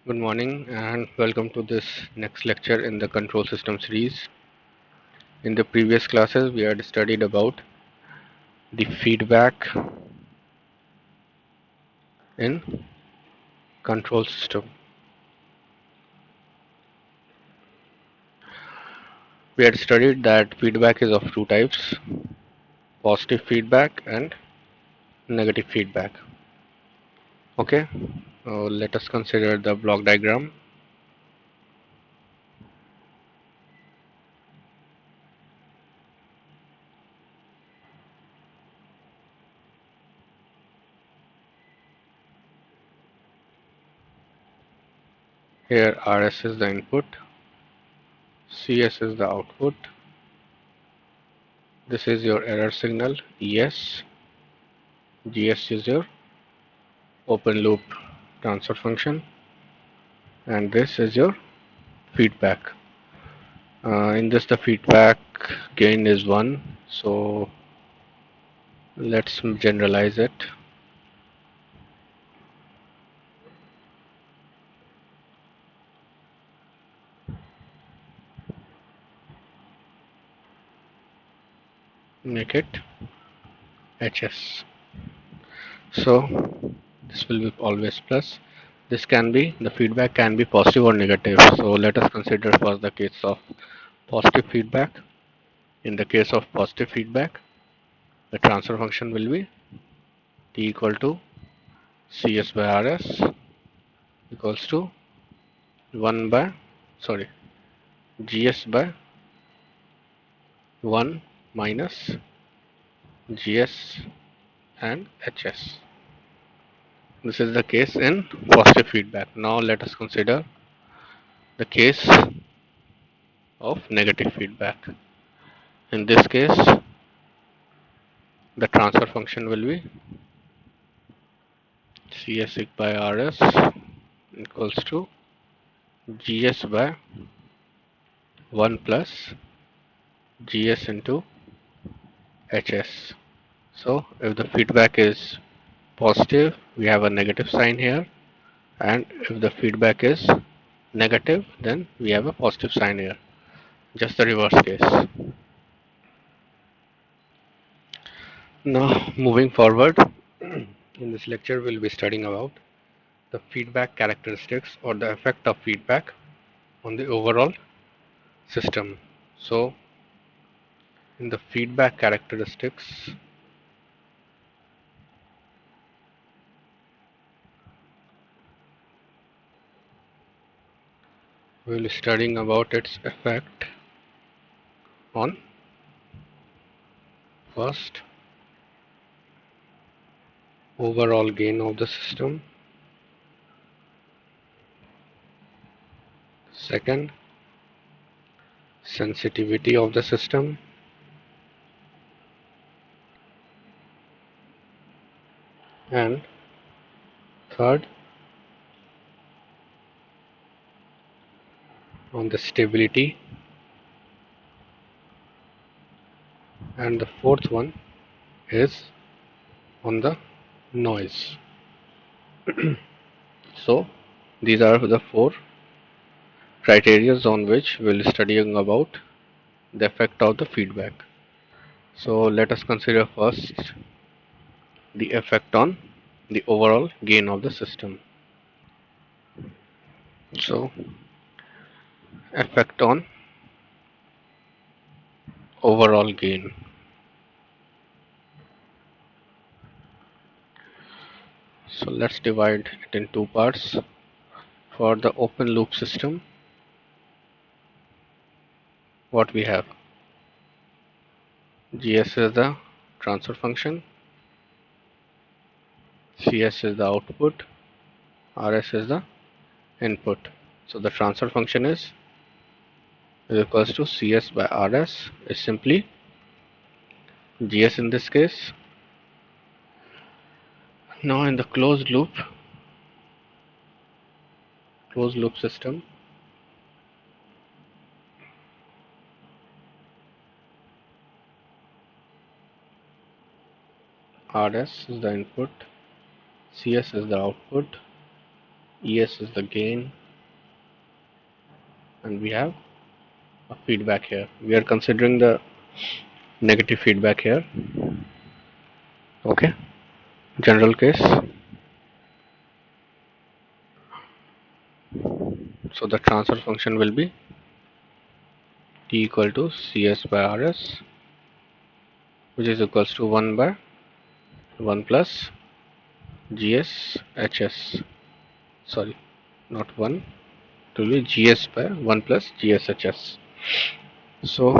Good morning and welcome to this next lecture in the control system series. In the previous classes, we had studied about the feedback in control system. We had studied that feedback is of two types, positive feedback and negative feedback. Okay, let us consider the block diagram. Here RS is the input, CS is the output. This is your error signal, ES. GS is your open loop transfer function, and this is your feedback. In this, the feedback gain is 1, so let's generalize it. Make it HS. So this will be always plus. This can be, the feedback can be positive or negative. So let us consider first the case of positive feedback. In the case of positive feedback, the transfer function will be T equal to CS by RS equals to 1 by, sorry, GS by 1 minus GS and HS. This is the case in positive feedback. Now let us consider the case of negative feedback. In this case, the transfer function will be CS by RS equals to GS by 1 plus GS into HS. So if the feedback is positive, we have a negative sign here, and if the feedback is negative, then we have a positive sign here. Just the reverse case. Now, moving forward, in this lecture, we'll be studying about the feedback characteristics or the effect of feedback on the overall system. So, in the feedback characteristics, we'll be studying about its effect on first overall gain of the system, second sensitivity of the system, and third on the stability, and the fourth one is on the noise. So these are the four criteria on which we'll studying about the effect of the feedback. So let us consider first the effect on the overall gain of the system. So effect on overall gain. So let's divide it in two parts. For the open loop system, what we have, GS is the transfer function, CS is the output, RS is the input. So the transfer function is equals to CS by RS is simply GS in this case. Now in the closed loop system, RS is the input, CS is the output, Es is the gain, and we have a feedback here. We are considering the negative feedback here. Okay, general case. So the transfer function will be t equal to cs by rs, which is equals to 1 by 1 plus gs hs. Sorry, not 1, it will be gs by 1 plus gs hs. So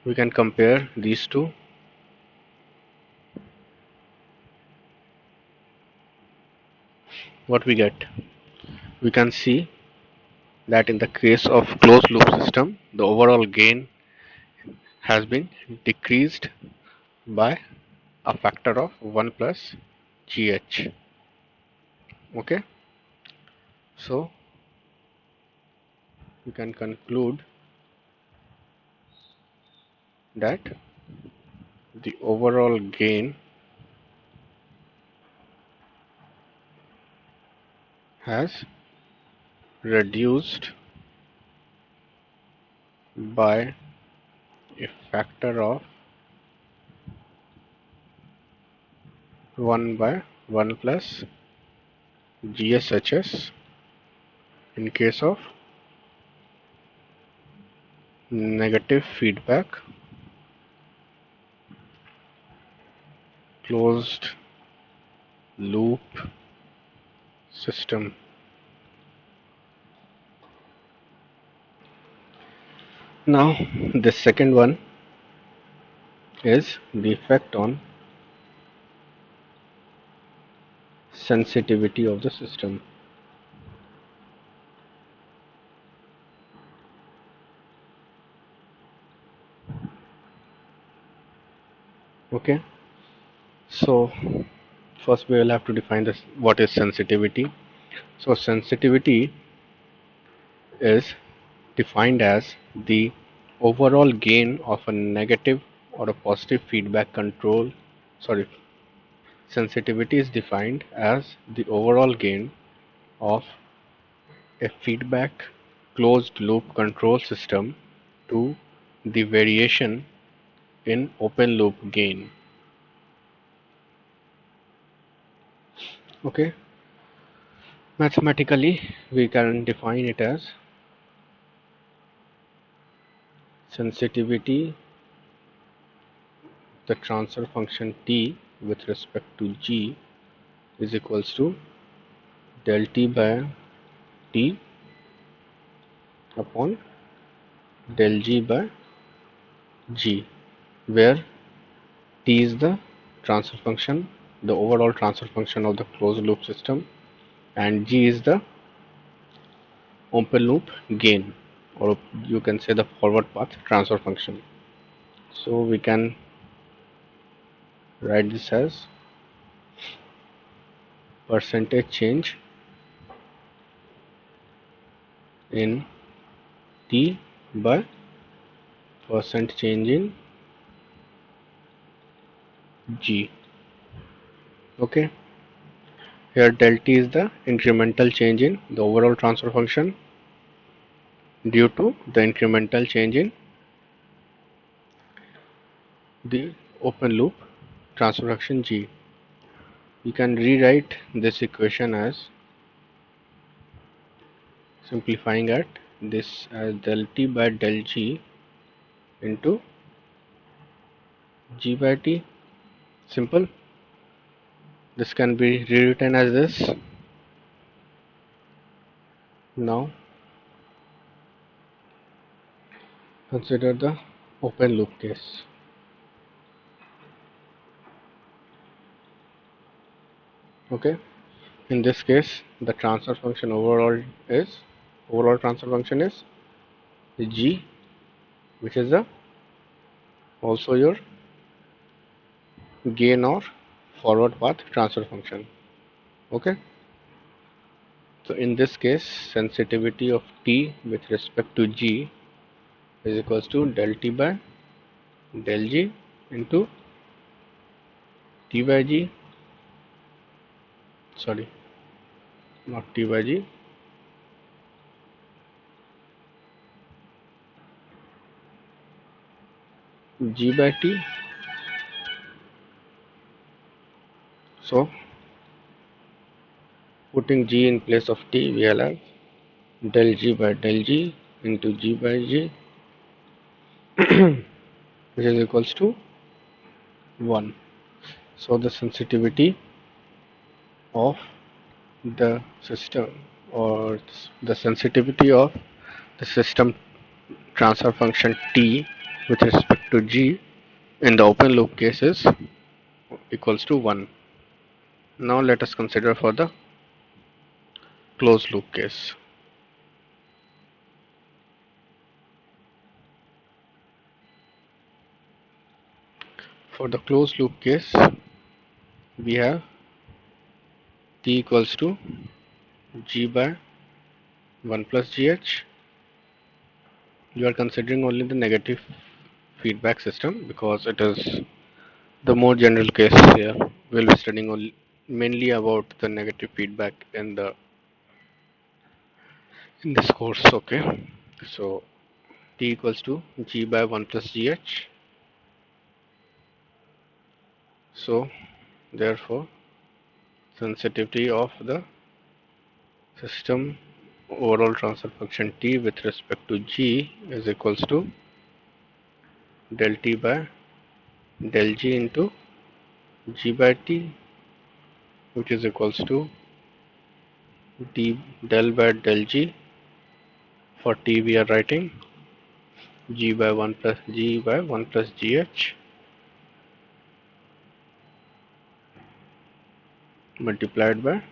we can compare these two. What we get? We can see that in the case of closed loop system, the overall gain has been decreased by a factor of 1 plus gh. Okay, so we can conclude that the overall gain has reduced by a factor of 1 by 1 plus gshs in case of negative feedback closed loop system. Now the second one is the effect on sensitivity of the system. Okay, so first we will have to define this, what is sensitivity. So sensitivity is defined as the overall gain of a negative or a positive feedback control. Sorry, sensitivity is defined as the overall gain of a feedback closed loop control system to the variation in open loop gain. Okay, mathematically we can define it as sensitivity, the transfer function t with respect to g is equals to del t by t upon del g by g, where t is the transfer function, the overall transfer function of the closed loop system, and g is the open loop gain, or you can say the forward path transfer function. So we can write this as percentage change in t by percent change in g. Okay, here del t is the incremental change in the overall transfer function due to the incremental change in the open loop transfer function g. You can rewrite this equation as, simplifying at this as del t by del g into g by t. Simple. This can be rewritten as this. Now consider the open loop case. Okay, in this case the transfer function overall transfer function is g, which is the also your gain or forward path transfer function. Okay, so in this case sensitivity of t with respect to g is equals to del t by del g into t by g. sorry, not T by G, G by T. So putting G in place of T, we will have del G by del G into G by G, which is equals to 1. So the sensitivity of the system, or the sensitivity of the system transfer function T with respect to G in the open loop case is equals to 1. Now let us consider for the closed loop case. For the closed loop case, we have T equals to G by 1 plus GH. You are considering only the negative feedback system because it is the more general case here. We'll be studying only mainly about the negative feedback in this course. Okay, so T equals to G by 1 plus GH. So therefore sensitivity of the system overall transfer function T with respect to G is equals to del T by del G into G by T, which is equals to D del by del G. For T we are writing G by 1 plus G by 1 plus GH multiplied by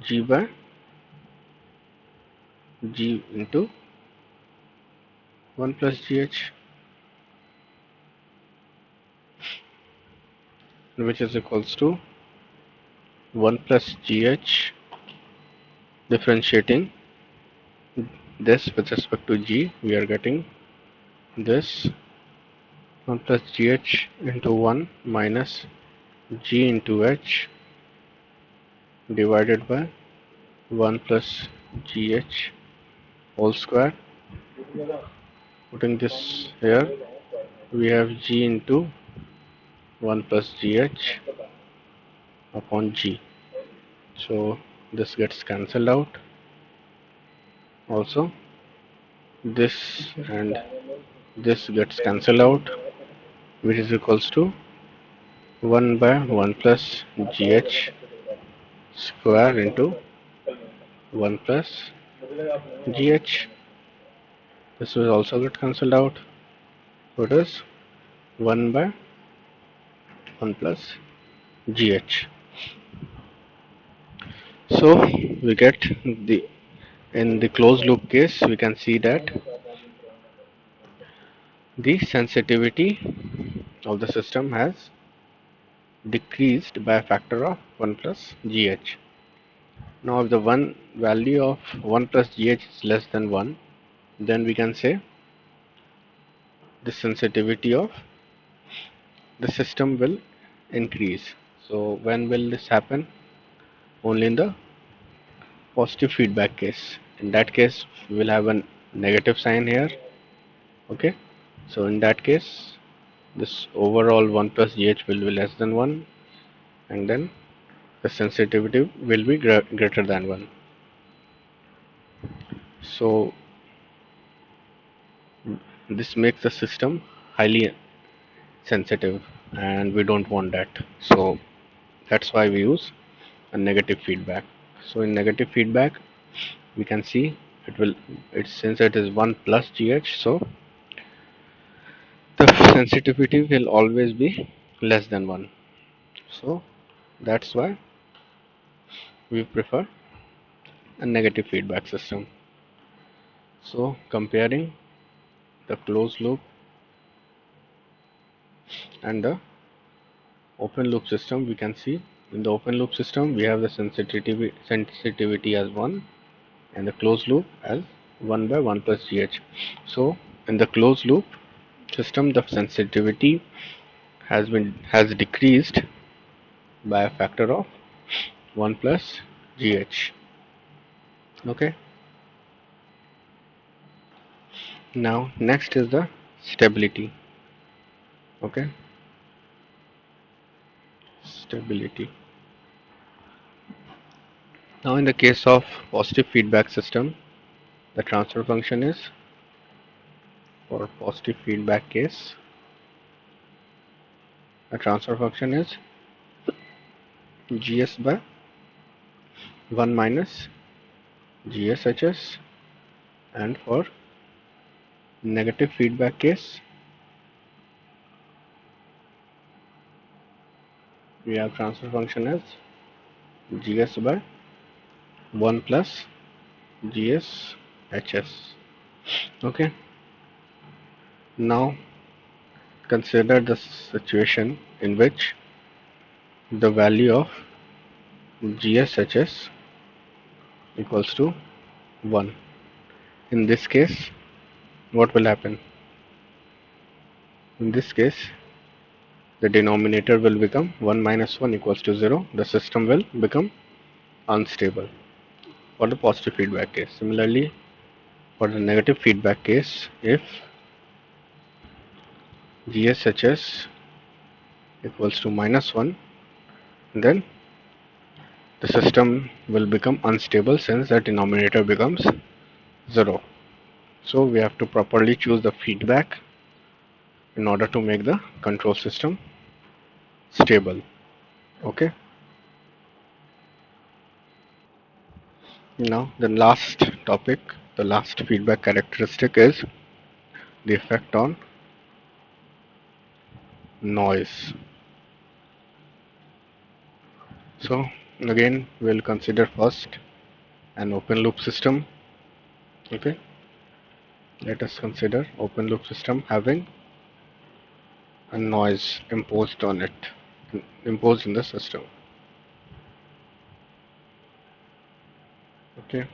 G by G into 1 plus GH, which is equals to 1 plus GH differentiating this with respect to G, we are getting this 1 plus GH into 1 minus G into H divided by 1 plus GH whole square. Putting this here, we have G into 1 plus GH upon G. So this gets cancelled out. Also this and this gets cancelled out, which is equals to 1 by 1 plus GH square into 1 plus GH. This will also get cancelled out. So it is 1 by 1 plus GH. So we get the in the closed loop case, we can see that the sensitivity of the system has decreased by a factor of 1 plus GH. Now if the one value of 1 plus GH is less than 1, then we can say the sensitivity of the system will increase. So when will this happen? Only in the positive feedback case. In that case, we will have a negative sign here. Okay, so in that case, this overall 1 plus GH will be less than 1, and then the sensitivity will be greater than 1. So this makes the system highly sensitive, and we don't want that. So that's why we use a negative feedback. So in negative feedback, we can see since it is 1 plus GH, so the sensitivity will always be less than 1. So that's why we prefer a negative feedback system. So comparing the closed loop and the open loop system, we can see in the open loop system we have the sensitivity as 1 and the closed loop as 1 by 1 plus GH. So in the closed loop system, the sensitivity has decreased by a factor of 1 plus GH. Okay. Now next is the stability. Okay. Stability. Now in the case of positive feedback system, the transfer function is, for positive feedback case, the transfer function is GS by 1 minus GSHS, and for negative feedback case we have transfer function as GS by 1 plus GSHS. Okay. Now consider the situation in which the value of GSHS equals to 1. In this case, what will happen? In this case, the denominator will become 1 minus 1 equals to 0. The system will become unstable for the positive feedback case. Similarly, for the negative feedback case, if GSHS equals to minus 1, then the system will become unstable since the denominator becomes 0. So we have to properly choose the feedback in order to make the control system stable. Okay. Now the last topic, the last feedback characteristic is the effect on noise. So again we'll consider first an open loop system. Okay. Let us consider open loop system having a noise imposed on it, imposed in the system. Okay.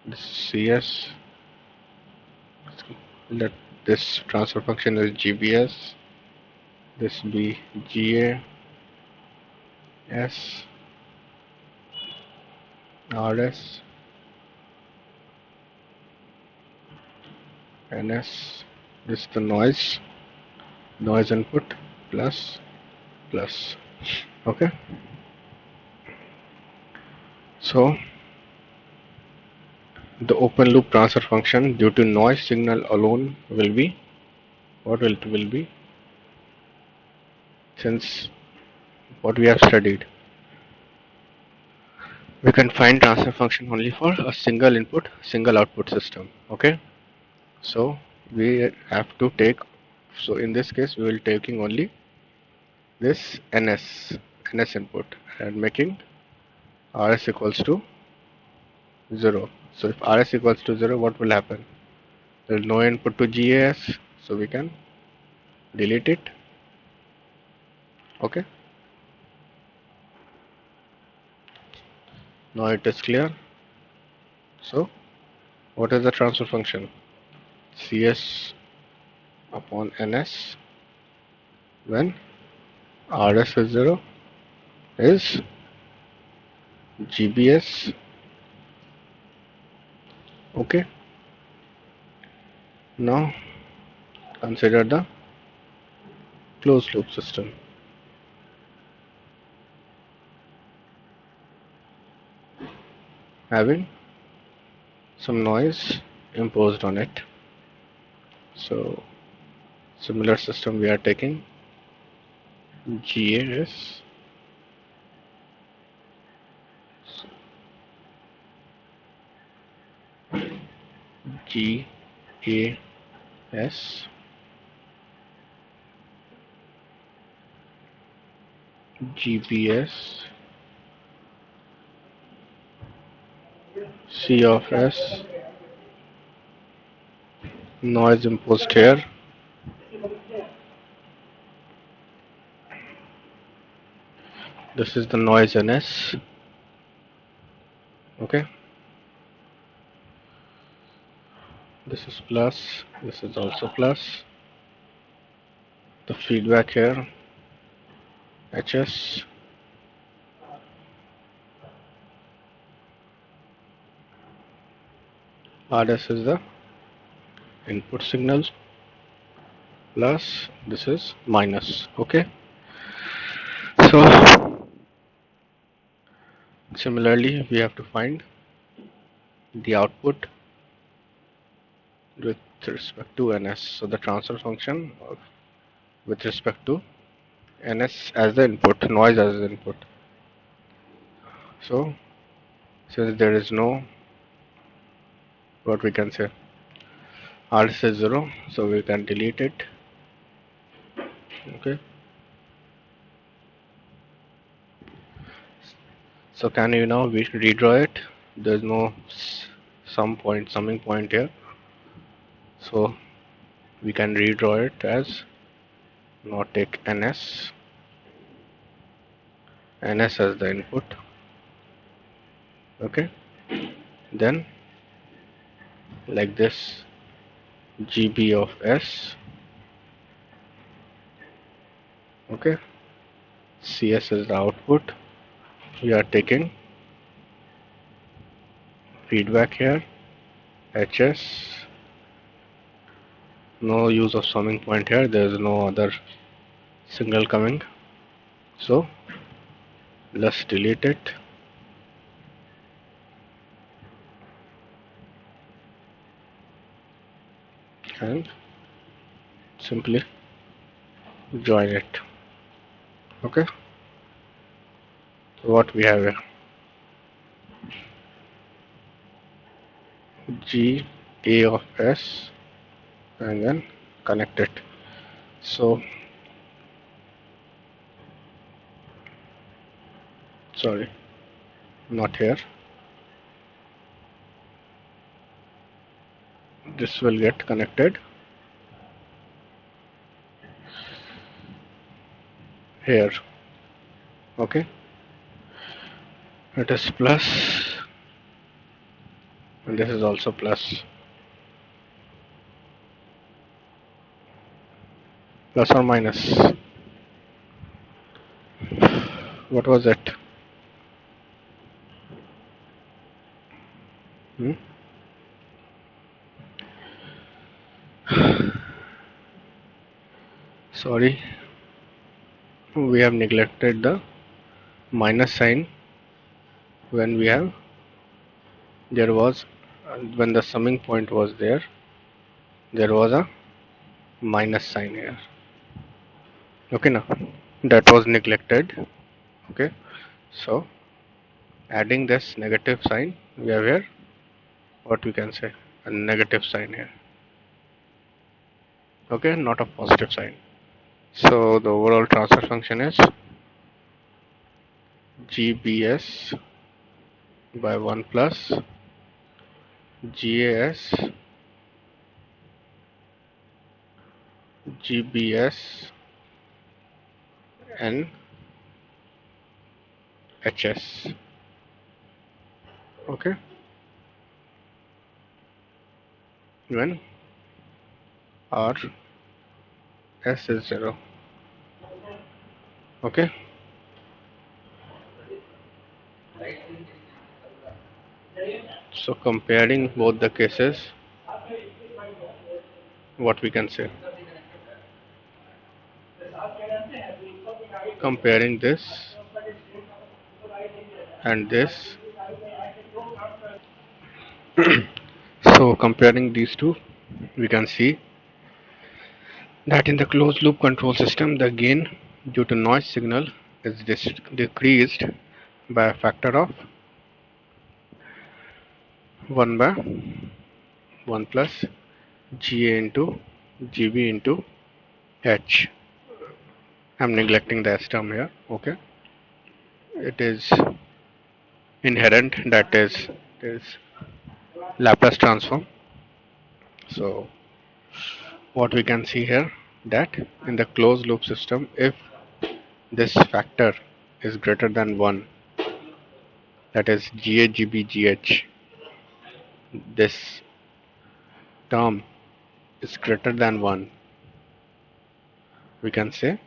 This CS, let this transfer function is GBS, this be GA, S, RS, NS. This is the noise input plus plus. Okay. So the open loop transfer function due to noise signal alone will be, what will it will be, since what we have studied, we can find transfer function only for a single input single output system. Okay. So we have to take, so in this case we will taking only this ns input and making rs equals to 0. So if rs equals to 0, what will happen? There is no input to gas, so we can delete it. Okay. Now it is clear. So what is the transfer function? Cs upon ns when rs is 0 is gbs. Okay. Now consider the closed loop system having some noise imposed on it. So similar system we are taking GAS, GAS, GPS, C of S, noise imposed here. This is the noise NS. Okay. This is plus, this is also plus. The feedback here, HS, RS is the input signal plus this is minus. Okay. So similarly, we have to find the output with respect to ns. So the transfer function with respect to ns as the input, noise as the input. So since there is no, what we can say, rs is 0, so we can delete it. Okay. So can you now redraw it? There's no summing point here. So we can redraw it as, now take ns as the input. Okay. Then like this, gb of s. Okay. cs is the output. We are taking feedback here, hs. No use of summing point here, there is no other signal coming, so let's delete it. And simply join it. Okay. What we have here, g a of s, and then connect it. So sorry, not here, this will get connected here. Okay. It is plus, and this is also plus. Plus or minus, what was it? Hmm? Sorry, we have neglected the minus sign when we have, there was, when the summing point was there was a minus sign here. Okay, now that was neglected. Okay, so adding this negative sign, we have here, what we can say, a negative sign here. Okay, not a positive sign. So the overall transfer function is gbs by 1 plus gas gbs and hs. Okay, when r s is 0. Okay, so comparing both the cases, what we can say, comparing this and this. So comparing these two, we can see that in the closed loop control system, the gain due to noise signal is decreased by a factor of 1 by 1 plus GA into GB into H. I'm neglecting the S term here. Okay, it is inherent, that is Laplace transform. So what we can see here, that in the closed loop system, if this factor is greater than 1, that is GA GB GH, this term is greater than 1, we can say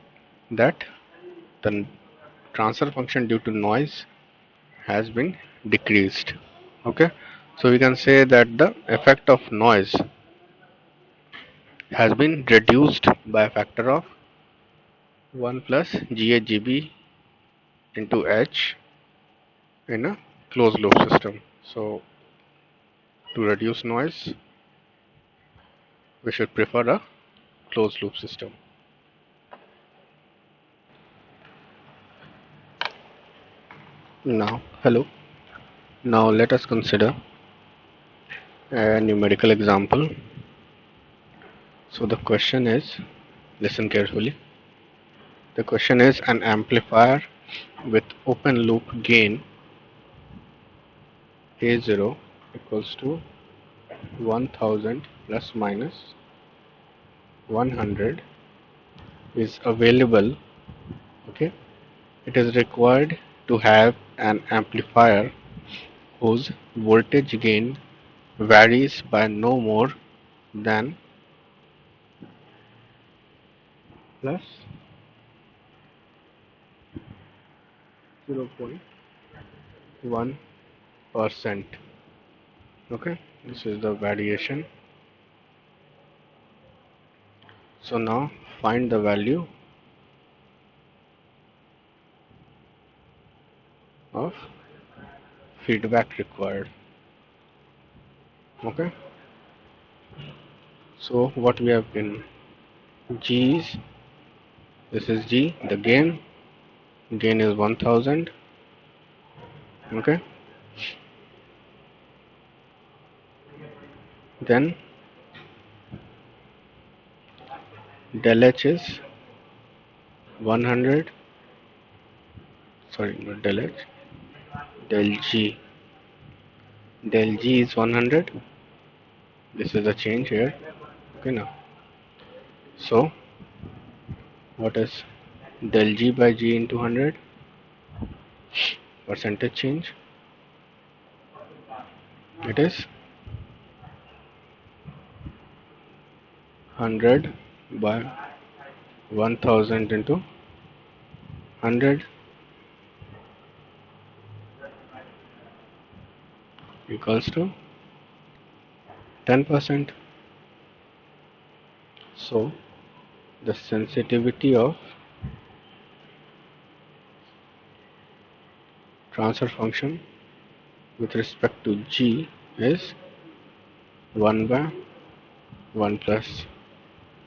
that the transfer function due to noise has been decreased. Okay, So we can say that the effect of noise has been reduced by a factor of 1 plus GHGB into H in a closed loop system. So to reduce noise, we should prefer a closed loop system. Now, hello. Now let us consider a numerical example. So the question is, listen carefully. The question is an amplifier with open loop gain A0 equals to 1000 plus minus 100 is available. Okay, it is required to have an amplifier whose voltage gain varies by no more than plus 0.1%. Okay, this is the variation. So now find the value of feedback required. Okay, so what we have in G is, this is G, the gain is 1000. Okay, then del H is 100, sorry, not del H, del G. Del G is 100. This is the change here. Okay, now. So, what is del G by G into 100? Percentage change. It is 100 by 1000 into 100 equals to 10%. So, the sensitivity of transfer function with respect to G is 1 by 1 plus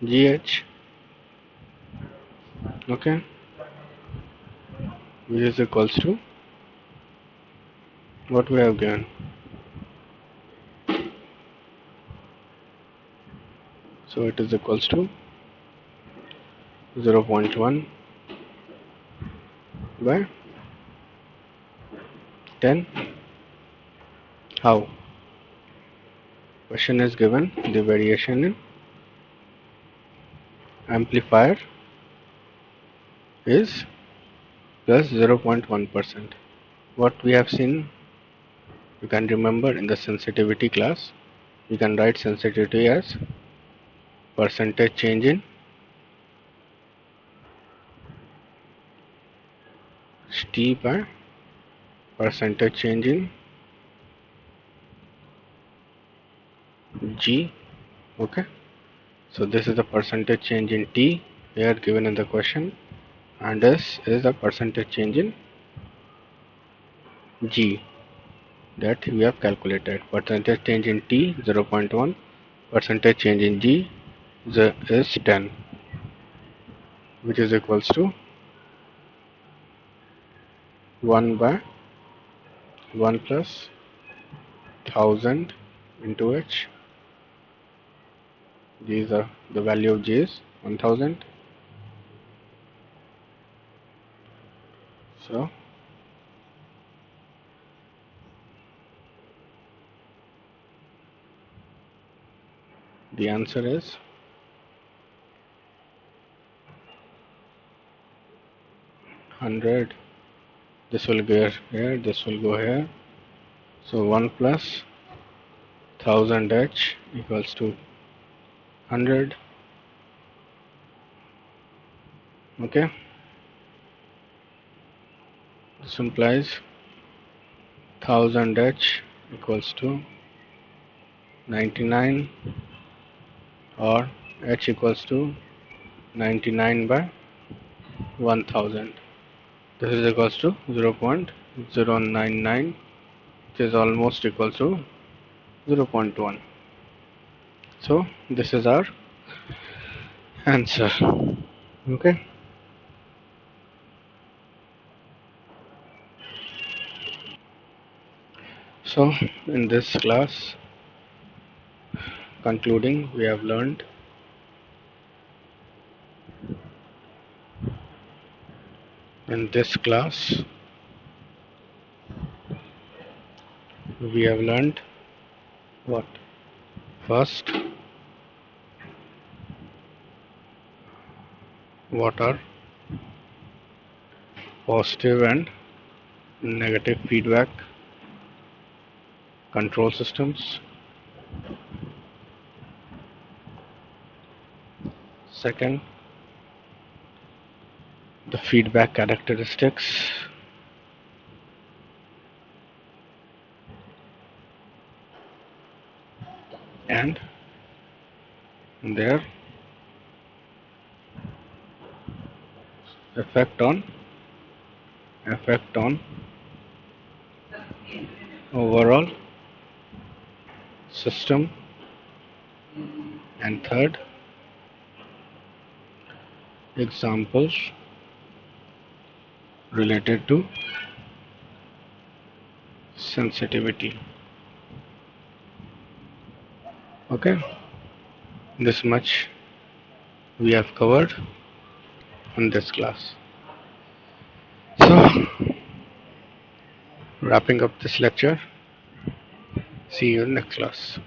GH. Okay, which is equals to what we have given. So it is equals to 0.1 by 10. How? Question is given the variation in amplifier is plus 0.1%. What we have seen, you can remember in the sensitivity class, you can write sensitivity as percentage change in T by percentage change in G. Okay, so this is the percentage change in T here given in the question, and this is the percentage change in G that we have calculated. Percentage change in T 0.1, percentage change in G is 10, which is equals to 1 by 1 plus 1000 into H. These are the value of G is 1000. So the answer is 100. This will go here, this will go here. So 1 plus 1000 H equals to 100. Okay, this implies 1000 H equals to 99 or h equals to 99 by 1000. This is equals to 0.099, which is almost equal to 0.1. So this is our answer. Okay. So in this class, concluding, we have learned in this class we have learned what? First, what are positive and negative feedback control systems. Second, the feedback characteristics. And their effect on overall system. And third, examples related to sensitivity. Okay, this much we have covered in this class. So, wrapping up this lecture, see you in next class.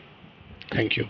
Thank you.